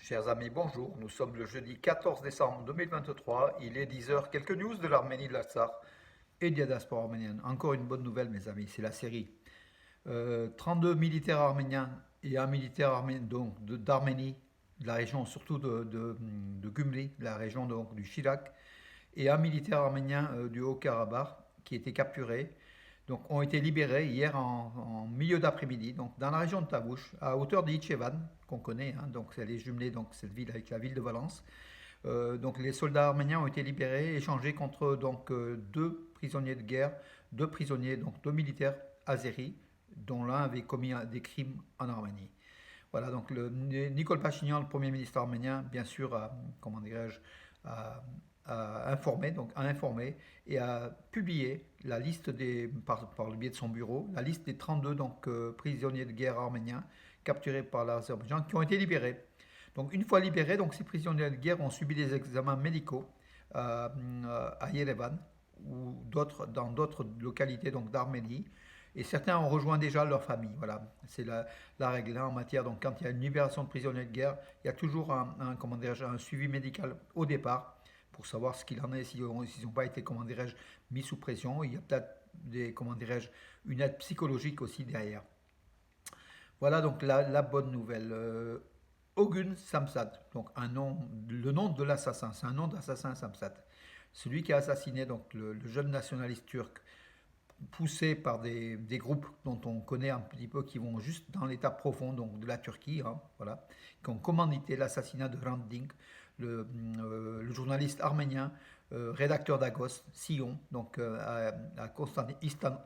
Chers amis, bonjour. Nous sommes le jeudi 14 décembre 2023. Il est 10 heures. Quelques news de l'Arménie, de l'Artsakh et de la diaspora arménienne. Encore une bonne nouvelle, mes amis, c'est la série. 32 militaires arméniens et un militaire donc, d'Arménie, de la région surtout de Gümri, de la région donc, du Chirac, et un militaire arménien du Haut-Karabakh qui était capturé donc, ont été libérés hier en milieu d'après-midi, donc dans la région de Tabouche, à hauteur d'Ichevan, qu'on connaît, hein, donc elle est jumelée donc cette ville avec la ville de Valence. Donc les soldats arméniens ont été libérés, échangés contre donc deux prisonniers de guerre, deux prisonniers donc deux militaires azéris, dont l'un avait commis des crimes en Arménie. Voilà, donc Nicole Pachinian, le Premier ministre arménien, bien sûr, comment dirais-je, a informé et a publié la liste par le biais de son bureau, la liste des 32 donc, prisonniers de guerre arméniens capturés par l'Azerbaïdjan qui ont été libérés. Donc une fois libérés, donc, ces prisonniers de guerre ont subi des examens médicaux à Yerevan ou dans d'autres localités donc d'Arménie. Et certains ont rejoint déjà leur famille. Voilà, c'est la règle hein, en matière. Donc, quand il y a une libération de prisonniers de guerre, il y a toujours comment un suivi médical au départ pour savoir ce qu'il en est, s'ils n'ont pas été, comment dirais-je, mis sous pression. Il y a peut-être comment dirais-je, une aide psychologique aussi derrière. Voilà donc la bonne nouvelle. Ogun Samsat, donc le nom de l'assassin, c'est un nom d'assassin Samsat. Celui qui a assassiné donc le jeune nationaliste turc poussé par des groupes dont on connaît un petit peu, qui vont juste dans l'état profond donc, de la Turquie, hein, voilà, qui ont commandité l'assassinat de Hrant Dink, le journaliste arménien, rédacteur d'Agos, Sion, donc à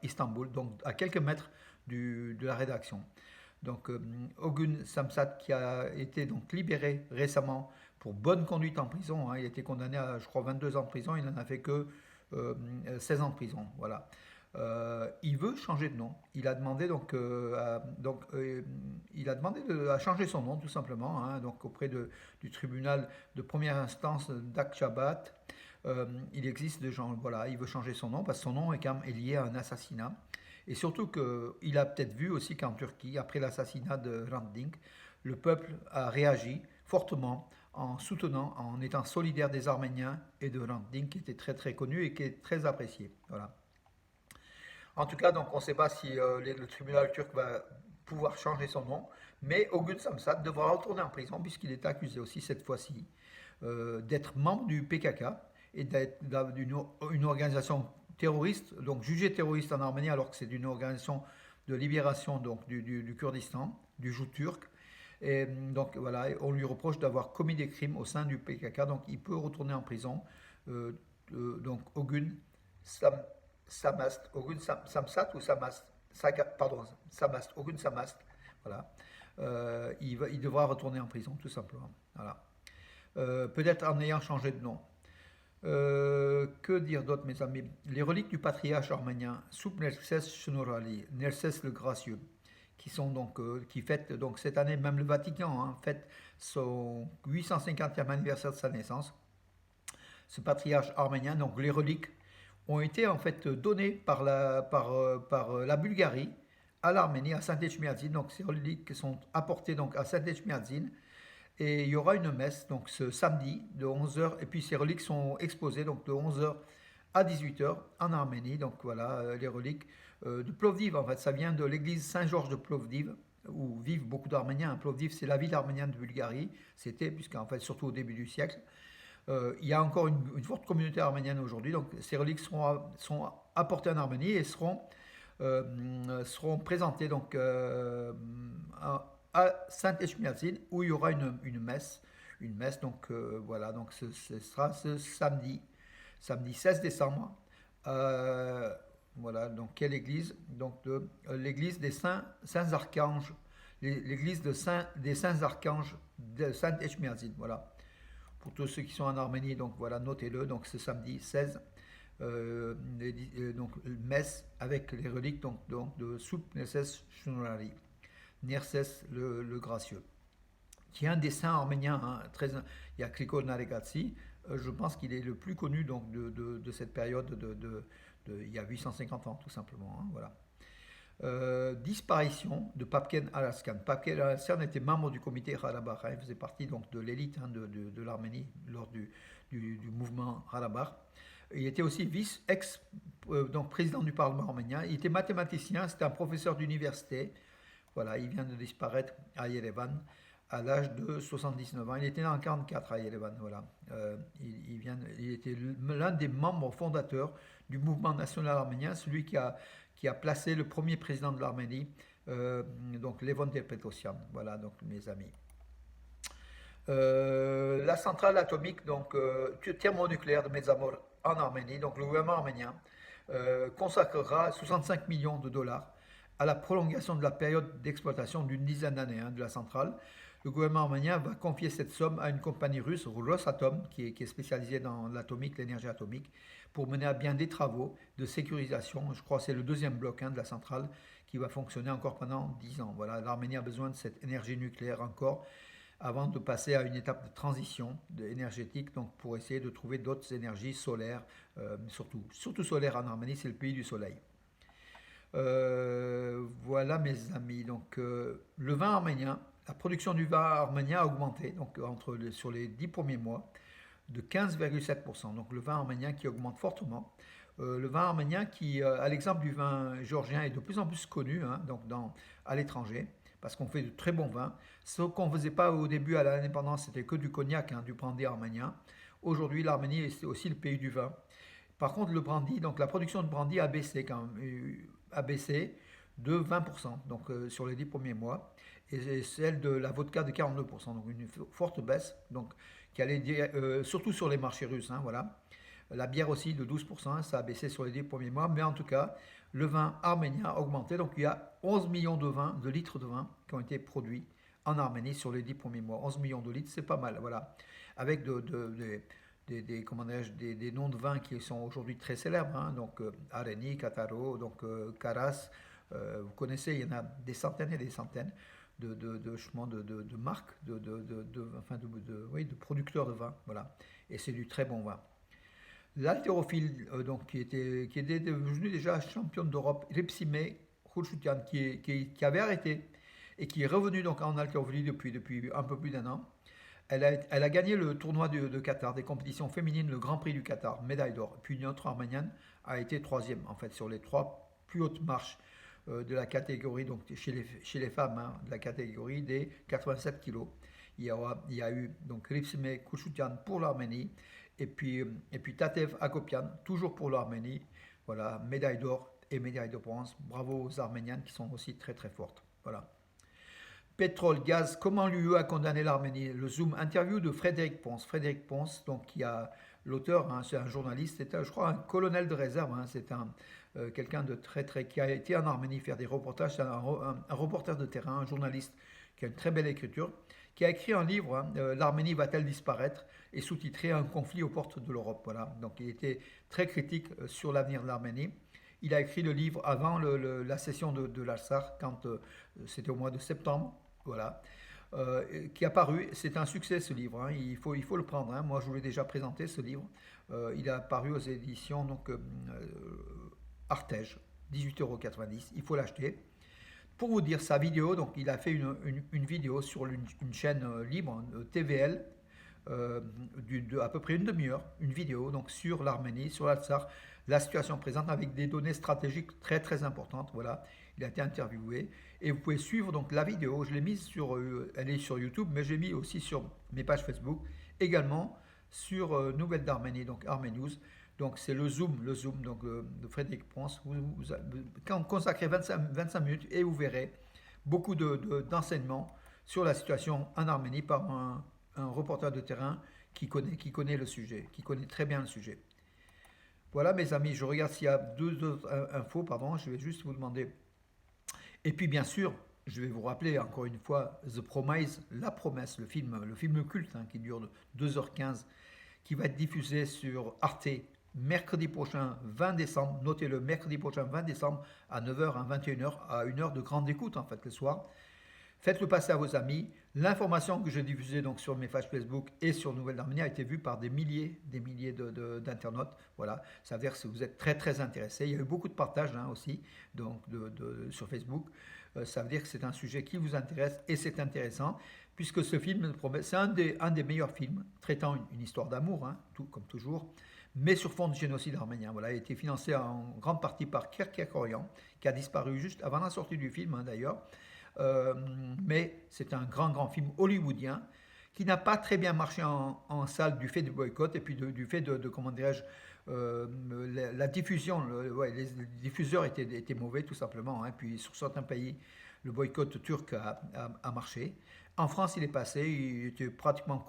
Istanbul, donc à quelques mètres de la rédaction. Donc Ogun Samsat qui a été donc libéré récemment pour bonne conduite en prison, hein, il a été condamné à je crois 22 ans de prison, il n'en a fait que 16 ans de prison, voilà. Il veut changer de nom. Il a demandé il a demandé à changer son nom tout simplement, hein, donc auprès du tribunal de première instance d'Akçabat. Il existe des gens, voilà, il veut changer son nom parce que son nom est quand même lié à un assassinat. Et surtout qu'il a peut-être vu aussi qu'en Turquie, après l'assassinat de Hrant Dink, le peuple a réagi fortement en soutenant, en étant solidaire des Arméniens et de Hrant Dink, qui était très très connu et qui est très apprécié. Voilà. En tout cas, donc on ne sait pas si le tribunal turc va pouvoir changer son nom, mais Ogun Samsat devra retourner en prison puisqu'il est accusé aussi cette fois-ci d'être membre du PKK et d'être une organisation terroriste, donc jugée terroriste en Arménie alors que c'est une organisation de libération donc, du Kurdistan, du joug turc. Et donc voilà, on lui reproche d'avoir commis des crimes au sein du PKK, donc il peut retourner en prison. Donc Ogun Sam, Samast, Ogun Samsat ou Samast, pardon, Samast, Ogun Samast, voilà. Il devra retourner en prison tout simplement. Voilà. Peut-être en ayant changé de nom. Que dire d'autre, mes amis? Les reliques du patriarche arménien, Soup Nerses Shnorali, Nerses le Gracieux, qui fête donc cette année, même le Vatican hein, fête son 850e anniversaire de sa naissance. Ce patriarche arménien, donc les reliques ont été en fait données par la Bulgarie à l'Arménie, à Saint-Echmiadzin. Donc ces reliques sont apportées donc à Saint-Echmiadzin et il y aura une messe donc ce samedi de 11 heures. Et puis ces reliques sont exposées donc de 11 heures à 18 heures en Arménie. Donc voilà les reliques de Plovdiv. En fait, ça vient de l'église Saint-Georges de Plovdiv où vivent beaucoup d'Arméniens. Plovdiv, c'est la ville arménienne de Bulgarie. C'était, puisqu'en fait, surtout au début du siècle. Il y a encore une forte communauté arménienne aujourd'hui. Donc ces reliques sont apportées en Arménie et seront présentées donc, à Saint-Echmiadzin où il y aura une messe. Une messe, donc voilà, donc ce sera ce samedi 16 décembre. Voilà, donc quelle église? Donc l'église des saints archanges, l'église des saints archanges de Saint-Echmiadzin. Voilà. Pour tous ceux qui sont en Arménie, donc voilà, notez-le. Donc ce samedi 16, donc messe avec les reliques donc de Soup Nerses Shnorari, Nerses le Gracieux, qui est un des saints arméniens. Hein, il y a Krikol Naregatsi, je pense qu'il est le plus connu donc, de cette période il y a 850 ans, tout simplement. Hein, voilà. Disparition de Papken Alaskan. Papken Alaskan était membre du comité Karabakh, hein, il faisait partie donc de l'élite, hein, de l'Arménie lors du mouvement Karabakh. Il était aussi donc président du Parlement arménien. Il était mathématicien, c'était un professeur d'université. Voilà, il vient de disparaître à Yerevan à l'âge de 79 ans. Il était né en 1944 à Yerevan. Voilà. Il était l'un des membres fondateurs du mouvement national arménien, celui qui a placé le premier président de l'Arménie, donc Levon Ter-Petrosyan. Voilà, donc mes amis. La centrale atomique donc thermonucléaire de Metsamor en Arménie, donc le gouvernement arménien consacrera 65 millions de dollars à la prolongation de la période d'exploitation d'une dizaine d'années, hein, de la centrale. Le gouvernement arménien va confier cette somme à une compagnie russe, Rosatom, qui est spécialisée dans l'atomique, l'énergie atomique, pour mener à bien des travaux de sécurisation. Je crois que c'est le deuxième bloc, hein, de la centrale qui va fonctionner encore pendant 10 ans. Voilà, l'Arménie a besoin de cette énergie nucléaire encore avant de passer à une étape de transition énergétique, donc pour essayer de trouver d'autres énergies solaires, surtout solaires en Arménie, c'est le pays du soleil. Voilà mes amis, donc le vin arménien, la production du vin arménien a augmenté donc, sur les 10 premiers mois de 15,7%. Donc le vin arménien qui augmente fortement. Le vin arménien qui, à l'exemple du vin géorgien, est de plus en plus connu, hein, donc à l'étranger, parce qu'on fait de très bons vins. Ce qu'on ne faisait pas au début à l'indépendance, c'était que du cognac, hein, du brandy arménien. Aujourd'hui, l'Arménie est aussi le pays du vin. Par contre, le brandy, donc la production de brandy a baissé quand même, a baissé de 20% donc, sur les 10 premiers mois, et celle de la vodka de 42%, donc une forte baisse, donc, qui allait dire, surtout sur les marchés russes, hein, voilà. La bière aussi de 12%, ça a baissé sur les 10 premiers mois, mais en tout cas, le vin arménien a augmenté, donc il y a 11 millions de litres de vin qui ont été produits en Arménie sur les 10 premiers mois. 11 millions de litres, c'est pas mal, voilà. Avec des noms de vins qui sont aujourd'hui très célèbres, hein, donc Areni, Kataro, donc Karas, vous connaissez, il y en a des centaines et des centaines de marques, de producteurs de vin, voilà, et c'est du très bon vin. L'haltérophile, donc, qui est devenu déjà championne d'Europe, Ripsime Khurshudyan, qui avait arrêté et qui est revenu donc en haltérophilie depuis un peu plus d'un an. Elle a gagné le tournoi de Qatar, des compétitions féminines, le Grand Prix du Qatar, médaille d'or. Puis une autre arménienne a été troisième, en fait, sur les 3 plus hautes marches de la catégorie, donc chez les femmes, hein, de la catégorie des 87 kilos. Il y a eu donc Ripsime Khurshudyan pour l'Arménie, et puis Tatev Agopian, toujours pour l'Arménie. Voilà, médaille d'or et médaille de bronze. Bravo aux Arméniennes qui sont aussi très très fortes. Voilà. Pétrole, gaz, comment l'UE a condamné l'Arménie? Le Zoom, interview de Frédéric Ponce. Frédéric Ponce, donc, qui a l'auteur, hein, c'est un journaliste, c'est je crois un colonel de réserve, hein, c'est quelqu'un de qui a été en Arménie faire des reportages, c'est un reporter de terrain, un journaliste qui a une très belle écriture, qui a écrit un livre, hein, L'Arménie va-t-elle disparaître, et sous-titré Un conflit aux portes de l'Europe. Voilà. Donc il était très critique sur l'avenir de l'Arménie. Il a écrit le livre avant la session de l'Alsar, quand c'était au mois de septembre, voilà, qui a paru. C'est un succès ce livre, hein, il faut le prendre. Hein. Moi je vous l'ai déjà présenté ce livre. Il a paru aux éditions donc, Artege, 18,90 €. Il faut l'acheter. Pour vous dire sa vidéo, donc il a fait une vidéo sur une chaîne libre, TVL, à peu près une demi-heure, une vidéo donc sur l'Arménie, sur l'Artsakh, la situation présente avec des données stratégiques très très importantes. Voilà, il a été interviewé et vous pouvez suivre donc la vidéo. Je l'ai mise elle est sur YouTube, mais j'ai mis aussi sur mes pages Facebook, également sur Nouvelles d'Arménie, donc Arménews. Donc c'est le Zoom donc, de Frédéric Ponce. Vous consacrez 25 minutes et vous verrez beaucoup d'enseignements sur la situation en Arménie par un reporter de terrain qui connaît le sujet, qui connaît très bien le sujet. Voilà mes amis, je regarde s'il y a deux autres infos, pardon, je vais juste vous demander. Et puis bien sûr, je vais vous rappeler encore une fois The Promise, La Promesse, le film culte, hein, qui dure 2h15, qui va être diffusé sur Arte mercredi prochain 20 décembre, notez-le, mercredi prochain 20 décembre à 9h, à 21h, à une heure de grande écoute en fait le soir. Faites-le passer à vos amis. L'information que je diffusais donc sur mes pages Facebook et sur Nouvelle d'Arménie a été vue par des milliers d'internautes. Voilà, ça veut dire que vous êtes très très intéressés. Il y a eu beaucoup de partages hein, aussi donc sur Facebook. Ça veut dire que c'est un sujet qui vous intéresse et c'est intéressant puisque ce film, c'est un des meilleurs films traitant une histoire d'amour, hein, tout, comme toujours, mais sur fond de génocide arménien. Voilà, il a été financé en grande partie par Kerkorian, qui a disparu juste avant la sortie du film hein, d'ailleurs. Euh, mais c'est un grand film hollywoodien qui n'a pas très bien marché en salle du fait du boycott et puis du fait comment dirais-je, la diffusion, ouais, les diffuseurs étaient mauvais tout simplement. Hein. Puis sur certains pays, le boycott turc a marché. En France, il est passé, il était pratiquement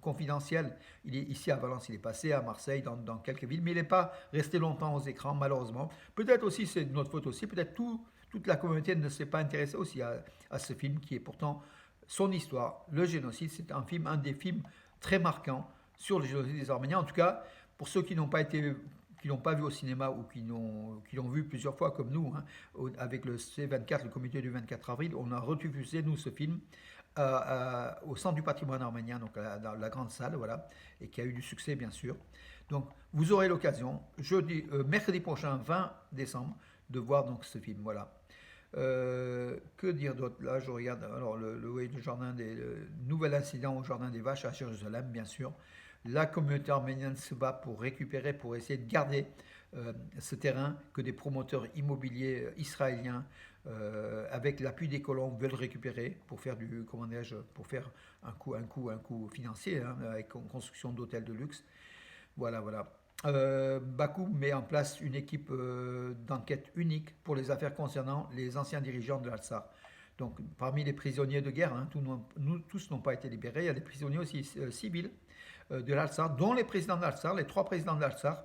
confidentiel. Ici à Valence, il est passé, à Marseille, dans quelques villes, mais il n'est pas resté longtemps aux écrans, malheureusement. Peut-être aussi, c'est de notre faute aussi, peut-être toute la communauté ne s'est pas intéressée aussi à ce film qui est pourtant son histoire, le génocide. C'est un des films très marquants sur le génocide des Arméniens. En tout cas, pour ceux qui n'ont pas été qui l'ont pas vu au cinéma ou qui l'ont vu plusieurs fois comme nous, hein, avec le C24, le comité du 24 avril, on a rediffusé nous ce film au centre du patrimoine arménien, donc dans la grande salle, voilà, et qui a eu du succès bien sûr. Donc vous aurez l'occasion, mercredi prochain, 20 décembre, de voir donc ce film, voilà. Que dire d'autre? Là, je regarde alors le jardin le nouvel incident au jardin des vaches à Jérusalem, bien sûr. La communauté arménienne se bat pour récupérer, pour essayer de garder ce terrain que des promoteurs immobiliers israéliens, avec l'appui des colons, veulent récupérer pour faire pour faire un coup financier, hein, avec une construction d'hôtels de luxe. Voilà, voilà. Bakou met en place une équipe d'enquête unique pour les affaires concernant les anciens dirigeants de l'Al-Sar. Donc, parmi les prisonniers de guerre, hein, tous n'ont pas été libérés, il y a des prisonniers aussi civils de l'Al-Sar, dont les présidents de l'Al-Sar, les trois présidents de l'Al-Sar,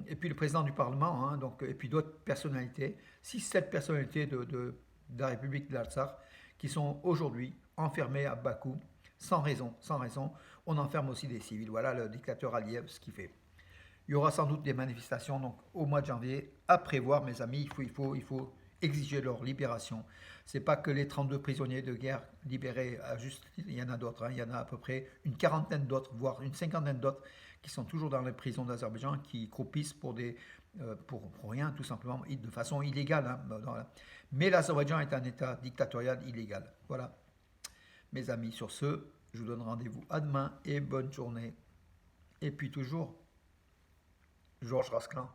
et puis le président du Parlement, hein, donc, et puis d'autres personnalités, 6-7 personnalités de la République de l'Al-Sar, qui sont aujourd'hui enfermées à Bakou, sans raison, sans raison. On enferme aussi des civils. Voilà le dictateur Aliyev, ce qu'il fait. Il y aura sans doute des manifestations donc, au mois de janvier à prévoir, mes amis. Il faut exiger leur libération. Ce n'est pas que les 32 prisonniers de guerre libérés à juste, il y en a d'autres. Hein. Il y en a à peu près une quarantaine d'autres, voire une cinquantaine d'autres qui sont toujours dans les prisons d'Azerbaïdjan, qui croupissent pour rien, tout simplement, de façon illégale. Hein, mais l'Azerbaïdjan est un État dictatorial illégal. Voilà, mes amis. Sur ce, je vous donne rendez-vous à demain et bonne journée. Et puis toujours, Georges Rasclin.